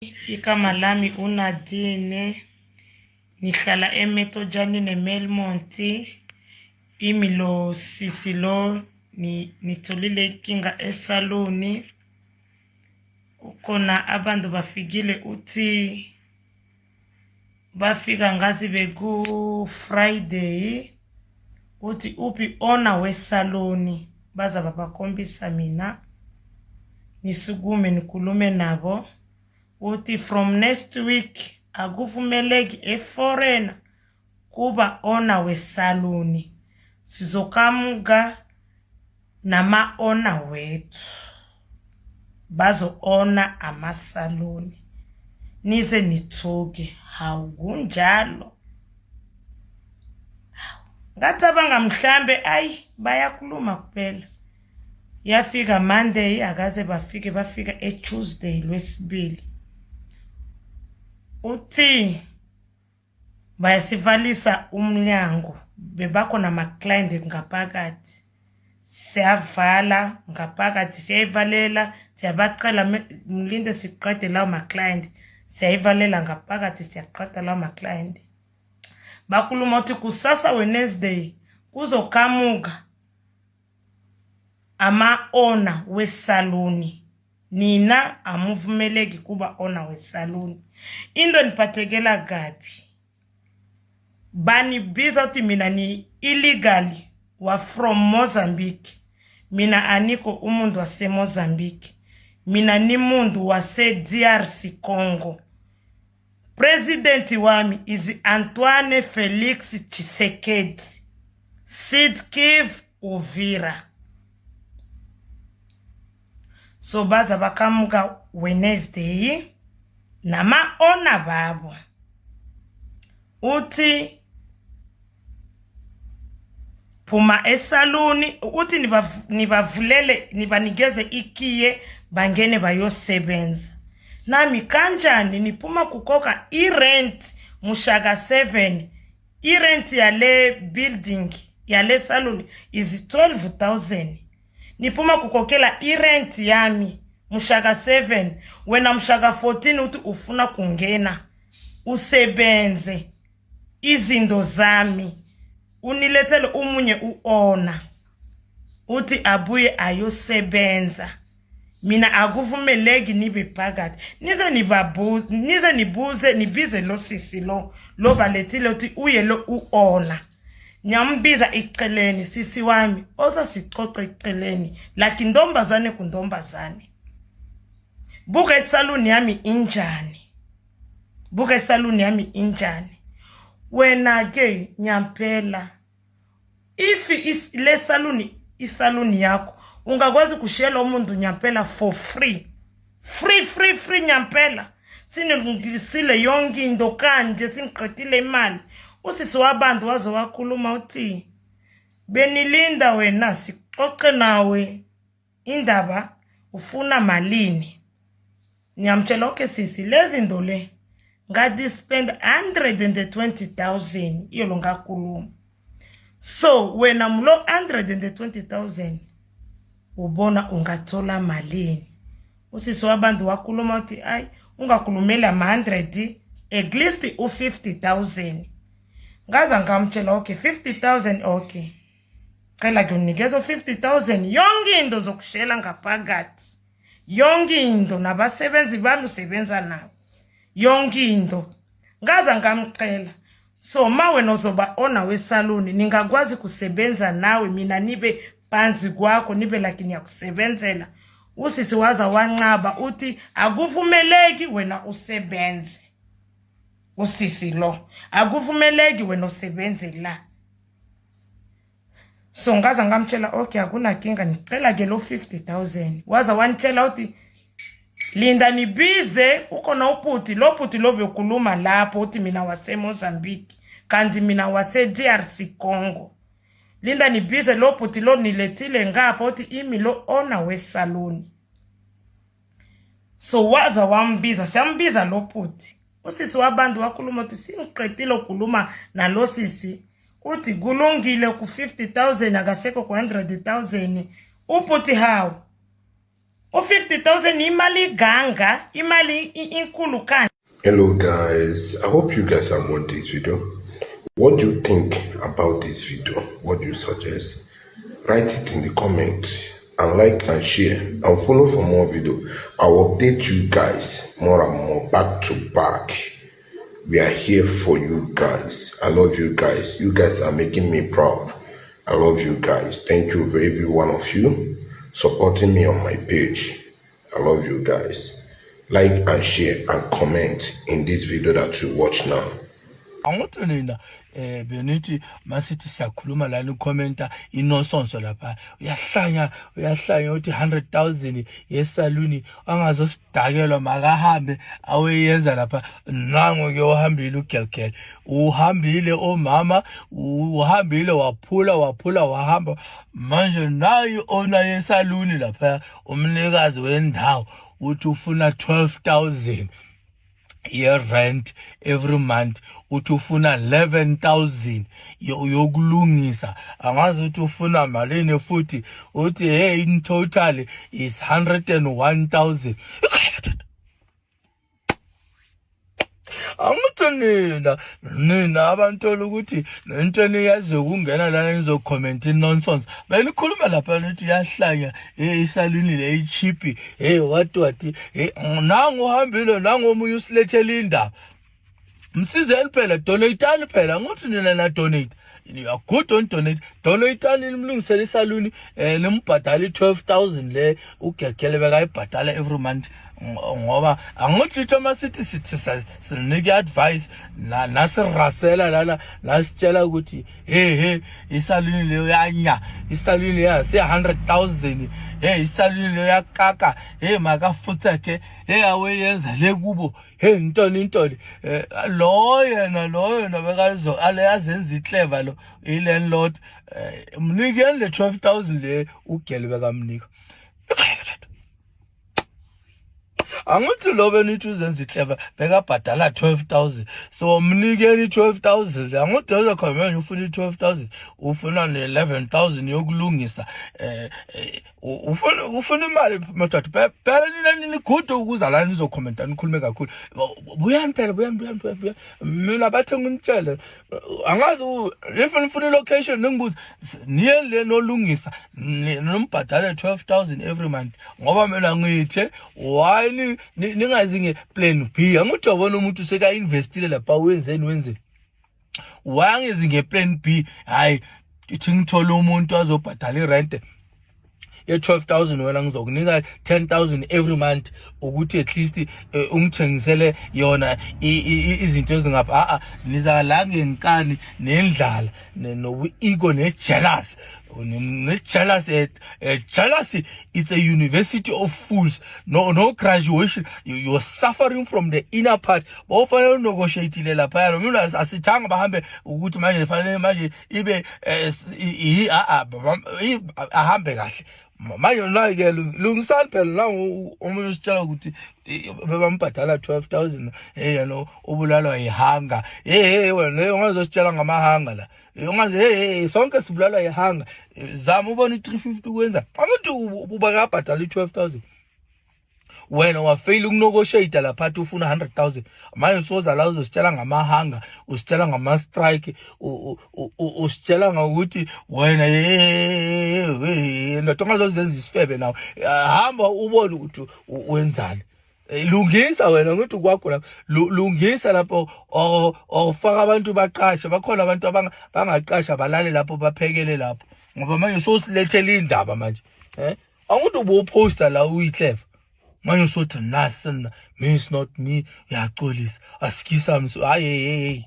Igama lami uNadine, ngihlala eMethodjani Melmont. Imi lo sisi lo nitholile inkinga esaluni. Ukhona abantu bafikile uthi bafika ngazi beku Friday uthi uphi owner wesaluni baza babakhombisa mina nisukume nikulume nabo uthi from next week akuvumeleki eforeign kuba owner wesaluni, sizokamuka nama owner wethu bazo owner amasaluni nize nithoke. Hawu kunjalo ngathi abangamhlambe bayakhuluma kuphela. Yafika Monday akaze bafika Tuesday lwesibili uthi bayasivalisa umnyango bebakho nama client ngaphakathi. Siyavala ngaphakathi, siyayivalela, siyabacela mlinde siqede lawo ma client, siyayivalela ngaphakathi, siyaqeda lawo ma client. Bakhuluma uthi kusasa Wednesday kuzokamuka ama owner wesaluni, nina amuvumeleki kuba owner wesaluni. Into niphathekela kabi, banibiza uthi mina ni illegally wa from Mozambique. Mina aniko umuntu wase Mozambique, mina ni muntu wase DRC Congo. President wami is Antoine Felix Tshisekedi, Sud-Kivu, Uvira. So baza bakamuka Wednesday nama owner babo uthi phuma esaluni, uthi nibavulele nibanikeze ikiye bangene bayosebenza. Nami kanjani niphuma kukoka i-rent mushaka 7, i-rent yale building yale saluni is 12,000. Niphuma kukokela i-rent yami mushaka 7, wena mushaka 14 uthi ufuna kungena usebenze izinto zami, unilethele umunye uona uthi abuye ayosebenza. Mina akuvumeleki nibe phakathi. Nize nibuze nibize lo sisi lo balethile uthi uye lo uona. Nyambiza iceleni sisi wami oza sicoce iceleni like ndombazane kundombazane. Buka isaluni yami injani, buka isaluni yami injani. Wena ke nyampela, if le saluni isaluni yakho ungakwazi kushela umuntu nyampela for free nyampela. Sinilungisile yonke into kanje, singiqedile imali. Usisi wabantu wazo wakhuluma uthi benilinda wena sixoxe nawe indaba ufuna malini. Nyamtshela okay sisi, lezi ndo le ngadi spend 120,000 iyo longakhuluma. So wena mlo 120,000 ubona ungathola malini. Usisi wabantu wakhuluma uthi ungakhulumela ma 100, at least u50,000. Ngaza ngamtshela okay 50,000 okay. Cela kunikezo 50,000 yonke into zokushela ngaphakathi. Yonke into nabasebenzi bami usebenza nabo. Yonke into. Ngaza ngamcela. So ma wena uzoba owner wesaluni ningakwazi kusebenza nawe, mina nibe phansi kwakho nibe like niyakusebenzela. Usisi waza wanqaba uthi akuvumeleki wena usebenze. Usisi lo akuvumeleki wena usebenze la. So ngaza ngamtshela okay akunankinga, ngicela ke lo 50,000. Waza wanitshela uthi linda nibize ukhona uputi lo puti lo bekhuluma lapho uthi mina wase Mozambique kanti mina wase DRC Congo. Linda nibize lo puti lo nilethile ngapha uthi imi lo owner wesaluni. So waza wambiza, siyambiza lo puti. Usisi wabantu wakhuluma uthi singiqedile ukhuluma nalo sisi uthi kulungile ku 50,000 akasekho ku 100,000. Uputi hawu U-50,000 imali ganga, imali inkulu kanje. Hello guys, I hope you guys have watched this video. What do you think about this video? What do you suggest? Write it in the comment and like and share and follow for more video. I'll update you guys more and more back to back. We are here for you guys. I love you guys. You guys are making me proud. I love you guys. Thank you for every one of you supporting me on my page. I love you guys. Like and share and comment in this video that you watch now. Angothi nina benithi masithi siyakhuluma lana ukhomenta inosonso lapha uyahlanya uthi 100,000 yesaluni angazosidakelwa makahambe aweyenza lapha nango ke uhambile ugelgel uhambile omama uhambile waphula wahamba manje nayi ona yesaluni lapha umnikazi wendawo uthi ufuna 12,000 year rent every month uthi ufuna 11,000 yokulungisa angazi uthi ufuna malini futhi uthi hey in total is 101,000 angithi nina abantu ukuthi lento niyazi ukungena lana nizokhomment nonsense benikhuluma lapha nithi yahlanya isaluni le cheap what nangu uhambile nangu omunye usilethela indaba msizeni phela donate phela ngithi nina na donate you are good on donate nimlungisela isaluni nimbhadala 12,000 le ugegele bekayibhadala every month ngoba angithi Thomas sithi sinike advice nasirasela lana nasitshela ukuthi isaluni leyo yanya isaluni leyo se 100,000 isaluni leyo yakaka makafutha ke aweyenza le kubo intoni lo yena bekazo ale azenza iclever lo ilandlord mnikeni le 12,000 le ugele bekamnika angithi lo benithi uzenza iclever bekabhadala 12,000 so mnikeni 12,000 angithi uzokhomela ufuna 12,000 ufuna ne11,000 yokulungisa ufuna imali madoda phela nini good ukuza la nizokhomenta nikhulume kakhulu buyani phela buyani mina bathe nginitshele angazi if nifuna ilocation ningibuza niye le nolungisa nombhadala 12,000 every month ngoba mina ngithe why ningazi ngeplan B angithi wabona umuntu seka investile lapha wenzeni wangezi ngeplan B hayi ithi ngithola umuntu azobhadala irent ye 12,000 wena ngizokunika 10,000 every month ukuthi at least ungithengisele yona izinto ezingapha niza la ngenkani nendlala no ego ne jealous jealousy it's a university of fools no graduation you're suffering from the inner part bofanele negotiate lapha lo mina asithanga bahambe ukuthi manje ibe ahambe kahle manje nayi-ke lungisani phela la omunye usitshela ukuthi bebambhadala 12,000 yena ubulalwa yihanga wena ungazositshela ngamahanga la ungazi sonke sibulalwa yihanga zama ubona i350 kwenza angithi ubakabhadala i12,000 wena wafail ukunegotiate lapha ufuna 100,000 manje soza la uzositshela ngamahanga usitshela ngama strike usitshela ngokuthi wena ndoda ongazozenza isifebe nawe hamba ubone ukuthi wenzani lungisa wena ngithi kwakho lapha lungisa lapho ofaka abantu baqashe bakhona abantu bangaqasha balale lapho baphekele lapho ngoba manje sosilethela indaba manje angithi ubuposter la uyiclever manje sothi nasina me is not me uyacolisa asikisa hayi